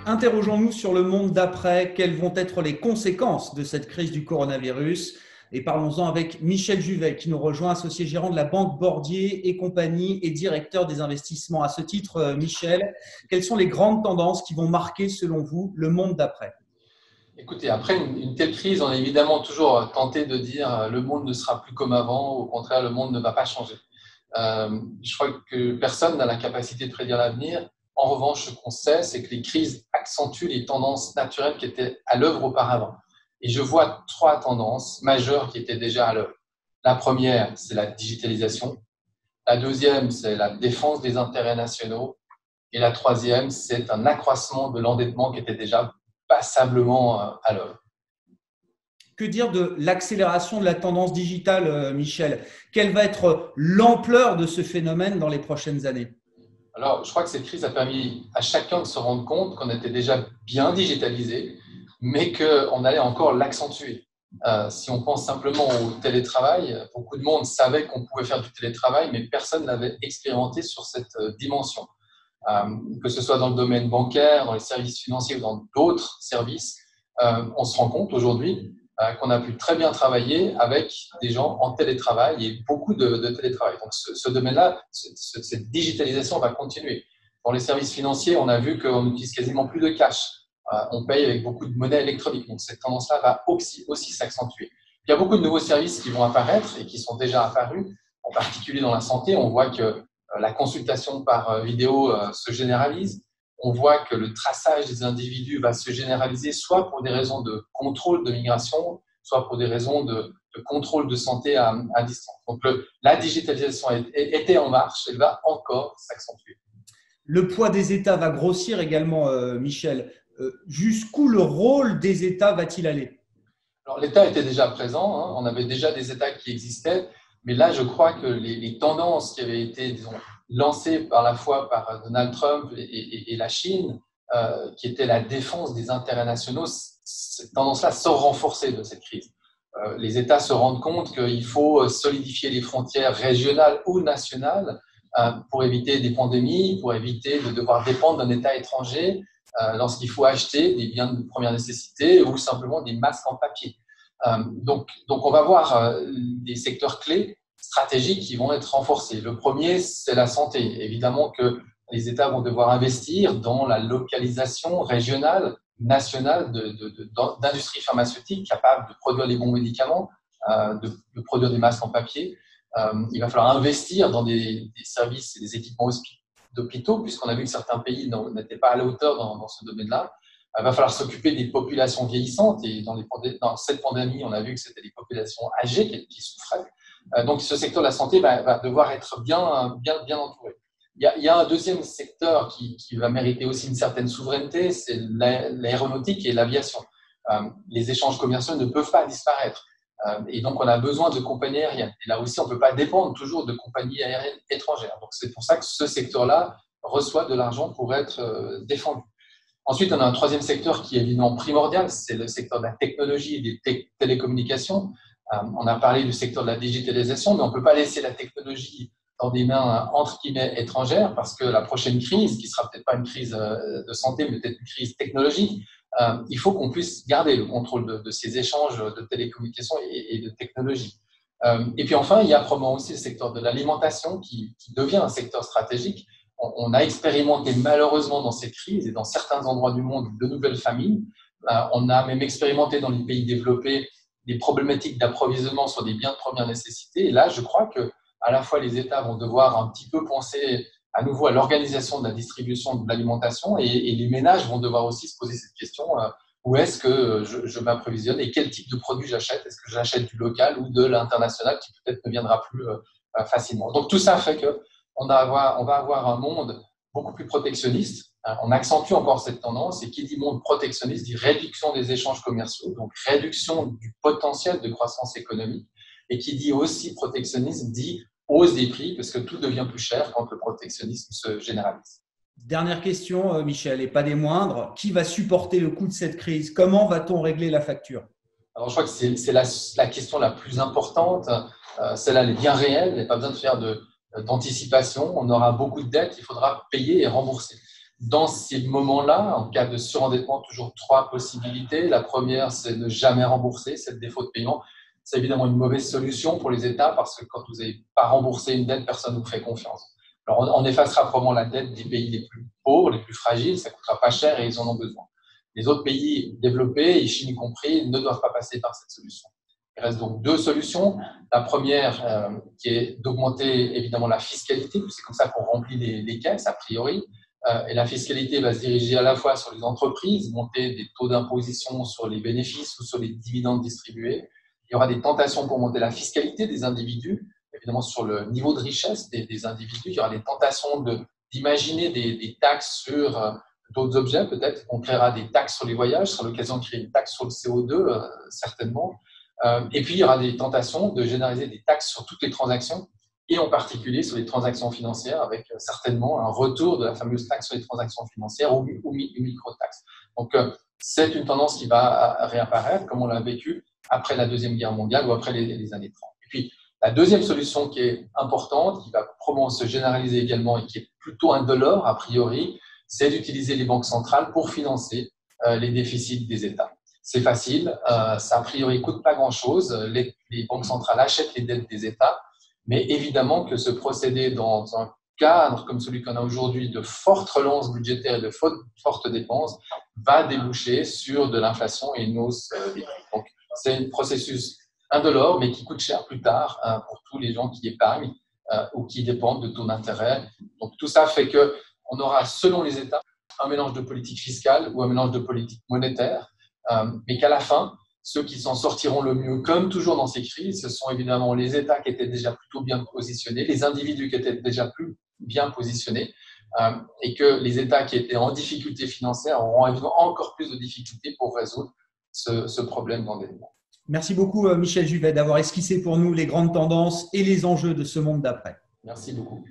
Interrogeons-nous sur le monde d'après. Quelles vont être les conséquences de cette crise du coronavirus? Et parlons-en avec Michel Juvet, qui nous rejoint, associé gérant de la Banque Bordier et compagnie et directeur des investissements. À ce titre, Michel, quelles sont les grandes tendances qui vont marquer, selon vous, le monde d'après? Écoutez, après une telle crise, on est évidemment toujours tenté de dire le monde ne sera plus comme avant, au contraire, le monde ne va pas changer. Je crois que personne n'a la capacité de prédire l'avenir. En revanche, ce qu'on sait, c'est que les crises accentuent les tendances naturelles qui étaient à l'œuvre auparavant. Et je vois trois tendances majeures qui étaient déjà à l'œuvre. La première, c'est la digitalisation. La deuxième, c'est la défense des intérêts nationaux. Et la troisième, c'est un accroissement de l'endettement qui était déjà passablement à l'œuvre. Que dire de l'accélération de la tendance digitale, Michel? Quelle va être l'ampleur de ce phénomène dans les prochaines années? Alors, je crois que cette crise a permis à chacun de se rendre compte qu'on était déjà bien digitalisé, mais qu'on allait encore l'accentuer. Si on pense simplement au télétravail, beaucoup de monde savait qu'on pouvait faire du télétravail, mais personne n'avait expérimenté sur cette dimension. Que ce soit dans le domaine bancaire, dans les services financiers ou dans d'autres services, on se rend compte aujourd'hui qu'on a pu très bien travailler avec des gens en télétravail et beaucoup de télétravail. Donc, ce domaine-là, cette digitalisation va continuer. Dans les services financiers, on a vu qu'on n'utilise quasiment plus de cash. On paye avec beaucoup de monnaie électronique. Donc, cette tendance-là va aussi s'accentuer. Il y a beaucoup de nouveaux services qui vont apparaître et qui sont déjà apparus. En particulier dans la santé, on voit que la consultation par vidéo se généralise. On voit que le traçage des individus va se généraliser, soit pour des raisons de contrôle de migration, soit pour des raisons de contrôle de santé à distance. Donc, la digitalisation était en marche, elle va encore s'accentuer. Le poids des États va grossir également, Michel. Jusqu'où le rôle des États va-t-il aller? Alors, l'État était déjà présent, hein, on avait déjà des États qui existaient, mais là, je crois que les tendances qui avaient été, disons, lancées par la fois par Donald Trump et la Chine, qui était la défense des intérêts nationaux, cette tendance-là sort renforcée de cette crise. Les États se rendent compte qu'il faut solidifier les frontières régionales ou nationales pour éviter des pandémies, pour éviter de devoir dépendre d'un État étranger lorsqu'il faut acheter des biens de première nécessité ou simplement des masques en papier. Donc, on va voir des secteurs clés stratégiques qui vont être renforcés. Le premier, c'est la santé. Évidemment que les États vont devoir investir dans la localisation régionale, nationale d'industries pharmaceutiques capables de produire les bons médicaments, de produire des masques en papier. Il va falloir investir dans des services et des équipements d'hôpitaux, puisqu'on a vu que certains pays n'étaient pas à la hauteur dans ce domaine-là. Il va falloir s'occuper des populations vieillissantes et dans cette pandémie, on a vu que c'était les populations âgées qui souffraient. Donc, ce secteur de la santé va devoir être bien entouré. Il y a un deuxième secteur qui va mériter aussi une certaine souveraineté, c'est l'aéronautique et l'aviation. Les échanges commerciaux ne peuvent pas disparaître. Et donc, on a besoin de compagnies aériennes. Et là aussi, on ne peut pas dépendre toujours de compagnies aériennes étrangères. Donc, c'est pour ça que ce secteur-là reçoit de l'argent pour être défendu. Ensuite, on a un troisième secteur qui est évidemment primordial, c'est le secteur de la technologie et des télécommunications. On a parlé du secteur de la digitalisation, mais on ne peut pas laisser la technologie dans des mains entre guillemets étrangères, parce que la prochaine crise, qui sera peut-être pas une crise de santé, mais peut-être une crise technologique, il faut qu'on puisse garder le contrôle de ces échanges de télécommunications et de technologie. Et puis enfin, il y a probablement aussi le secteur de l'alimentation qui devient un secteur stratégique. On a expérimenté malheureusement dans cette crise et dans certains endroits du monde de nouvelles famines. On a même expérimenté dans les pays développés des problématiques d'approvisionnement sur des biens de première nécessité. Et là, je crois que à la fois les États vont devoir un petit peu penser à nouveau à l'organisation de la distribution de l'alimentation et les ménages vont devoir aussi se poser cette question où est-ce que je m'approvisionne et quel type de produit j'achète? Est-ce que j'achète du local ou de l'international qui peut-être ne viendra plus facilement? Donc tout ça fait que on va avoir un monde beaucoup plus protectionniste. On accentue encore cette tendance et qui dit monde protectionniste dit réduction des échanges commerciaux, donc réduction du potentiel de croissance économique. Et qui dit aussi protectionnisme dit hausse des prix parce que tout devient plus cher quand le protectionnisme se généralise. Dernière question, Michel, et pas des moindres. Qui va supporter le coût de cette crise? Comment va-t-on régler la facture? Alors, je crois que c'est la question la plus importante. Celle-là, elle est bien réelle. Il n'y a pas besoin de faire d'anticipation. On aura beaucoup de dettes. Il faudra payer et rembourser. Dans ces moments-là, en cas de surendettement, toujours 3 possibilités. La première, c'est ne jamais rembourser, c'est le défaut de paiement. C'est évidemment une mauvaise solution pour les États parce que quand vous n'avez pas remboursé une dette, personne ne vous fait confiance. Alors, on effacera probablement la dette des pays les plus pauvres, les plus fragiles, ça ne coûtera pas cher et ils en ont besoin. Les autres pays développés, et Chine y compris, ne doivent pas passer par cette solution. Il reste donc 2 solutions. La première, qui est d'augmenter évidemment la fiscalité, c'est comme ça qu'on remplit les caisses, a priori. Et la fiscalité va se diriger à la fois sur les entreprises, monter des taux d'imposition sur les bénéfices ou sur les dividendes distribués. Il y aura des tentations pour monter la fiscalité des individus, évidemment sur le niveau de richesse des individus. Il y aura des tentations d'imaginer des taxes sur d'autres objets, peut-être. On créera des taxes sur les voyages, sur l'occasion de créer une taxe sur le CO2, certainement. Et puis, il y aura des tentations de généraliser des taxes sur toutes les transactions, et en particulier sur les transactions financières, avec certainement un retour de la fameuse taxe sur les transactions financières ou micro-taxe. Donc, c'est une tendance qui va réapparaître, comme on l'a vécu après la Deuxième Guerre mondiale ou après les années 30. Et puis, la deuxième solution qui est importante, qui va probablement se généraliser également et qui est plutôt indolore a priori, c'est d'utiliser les banques centrales pour financer les déficits des États. C'est facile, ça a priori ne coûte pas grand-chose. Les banques centrales achètent les dettes des États, mais évidemment que ce procédé dans un cadre comme celui qu'on a aujourd'hui de forte relance budgétaire et de fortes dépenses va déboucher sur de l'inflation et une hausse des prix. Donc, c'est un processus indolore, mais qui coûte cher plus tard pour tous les gens qui épargnent ou qui dépendent de taux d'intérêt. Donc, tout ça fait qu'on aura, selon les États, un mélange de politique fiscale ou un mélange de politique monétaire, mais qu'à la fin, ceux qui s'en sortiront le mieux, comme toujours dans ces crises, ce sont évidemment les États qui étaient déjà plutôt bien positionnés, les individus qui étaient déjà plus bien positionnés, et que les États qui étaient en difficulté financière auront encore plus de difficultés pour résoudre ce problème d'endettement. Merci beaucoup, Michel Juvet, d'avoir esquissé pour nous les grandes tendances et les enjeux de ce monde d'après. Merci beaucoup.